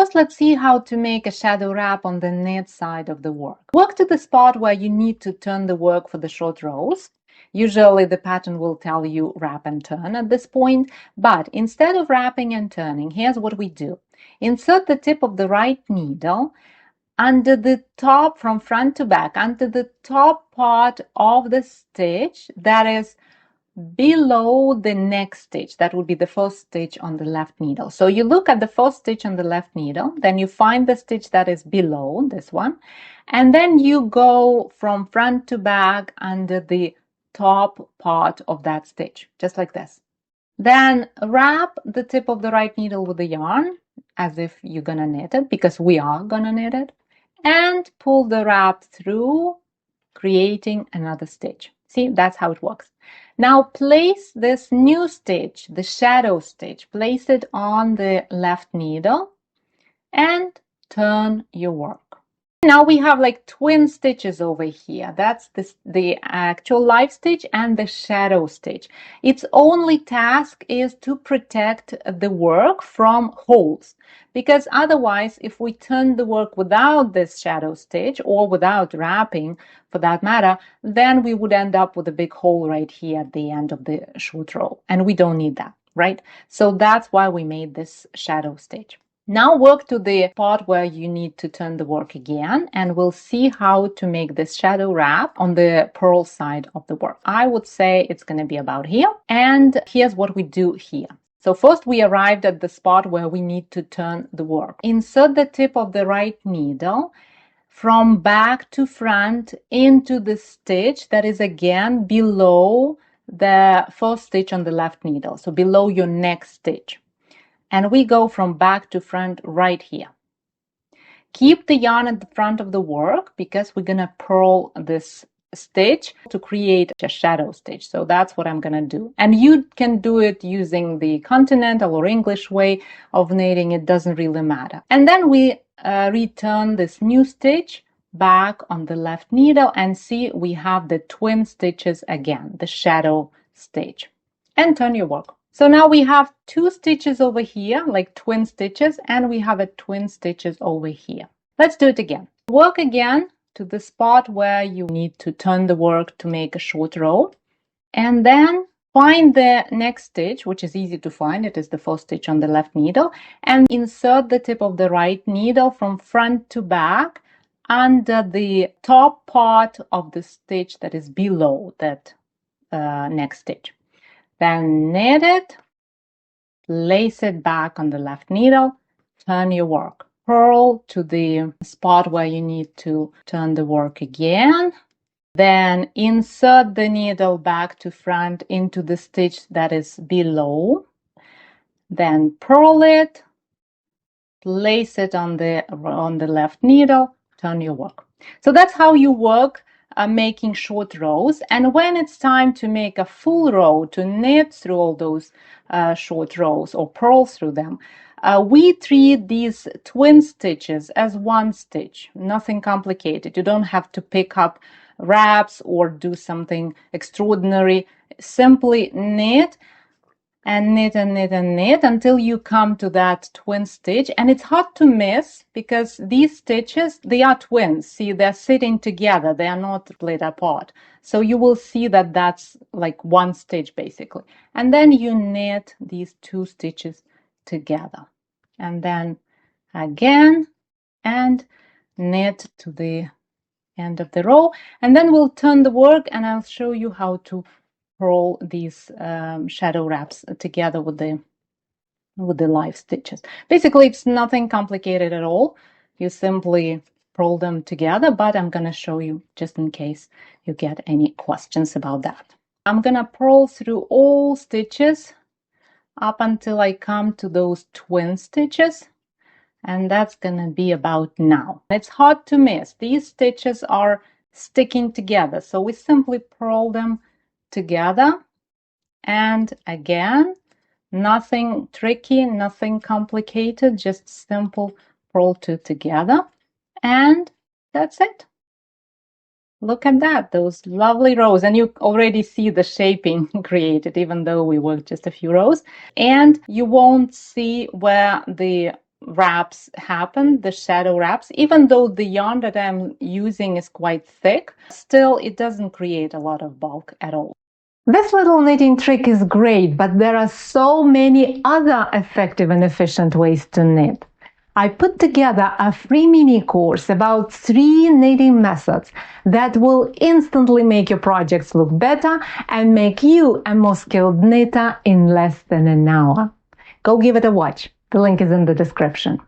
first, let's see how to make a shadow wrap on the knit side of the work. Work to the spot where you need to turn the work for the short rows. Usually the pattern will tell you wrap and turn at this point, but instead of wrapping and turning, here's what we do. Insert the tip of the right needle under the top, from front to back, under the top part of the stitch that is below the next stitch. That would be the first stitch on the left needle. So you look at the first stitch on the left needle, then you find the stitch that is below this one, and then you go from front to back under the top part of that stitch, just like this. Then wrap the tip of the right needle with the yarn as if you're gonna knit it, because we are gonna knit it, and pull the wrap through, creating another stitch. See, that's how it works. Now place this new stitch, the shadow stitch, place it on the left needle and turn your work. Now we have like twin stitches over here. That's the actual live stitch and the shadow stitch. Its only task is to protect the work from holes, because otherwise, if we turn the work without this shadow stitch, or without wrapping for that matter, then we would end up with a big hole right here at the end of the short row, and we don't need that, right? So that's why we made this shadow stitch. Now work to the part where you need to turn the work again, and we'll see how to make this shadow wrap on the purl side of the work. I would say it's going to be about here, and here's what we do here. So first we arrived at the spot where we need to turn the work. Insert the tip of the right needle from back to front into the stitch that is again below the first stitch on the left needle, so below your next stitch. And we go from back to front right here. Keep the yarn at the front of the work because we're gonna purl this stitch to create a shadow stitch. So that's what I'm gonna do. And you can do it using the continental or English way of knitting, it doesn't really matter. And then we return this new stitch back on the left needle, and see we have the twin stitches again, the shadow stitch, and turn your work. So now we have two stitches over here, like twin stitches, and we have a twin stitches over here. Let's do it again. Work again to the spot where you need to turn the work to make a short row, and then find the next stitch, which is easy to find. It is the first stitch on the left needle, and insert the tip of the right needle from front to back under the top part of the stitch that is below that next stitch. Then knit it, place it back on the left needle, turn your work. Purl to the spot where you need to turn the work again. Then insert the needle back to front into the stitch that is below. Then purl it, place it on the left needle, turn your work. So that's how you work making short rows. And when it's time to make a full row, to knit through all those short rows or purl through them, we treat these twin stitches as one stitch, nothing complicated. You don't have to pick up wraps or do something extraordinary. Simply knit and knit and knit and knit until you come to that twin stitch. And it's hard to miss because these stitches, they are twins. See, they're sitting together. They are not split apart. So you will see that that's like one stitch basically. And then you knit these two stitches together. And then again, and knit to the end of the row. And then we'll turn the work and I'll show you how to purl these shadow wraps together with the live stitches. Basically, it's nothing complicated at all. You simply purl them together, but I'm going to show you just in case you get any questions about that. I'm going to purl through all stitches up until I come to those twin stitches, and that's going to be about now. It's hard to miss. These stitches are sticking together, so we simply purl them together, and again, nothing tricky, nothing complicated, just simple purl two together, and that's it. Look at that, those lovely rows, and you already see the shaping created even though we worked just a few rows, and you won't see where the wraps happen, the shadow wraps, even though the yarn that I'm using is quite thick, still it doesn't create a lot of bulk at all. This little knitting trick is great, but there are so many other effective and efficient ways to knit. I put together a free mini course about 3 knitting methods that will instantly make your projects look better and make you a more skilled knitter in less than an hour. Go give it a watch. The link is in the description.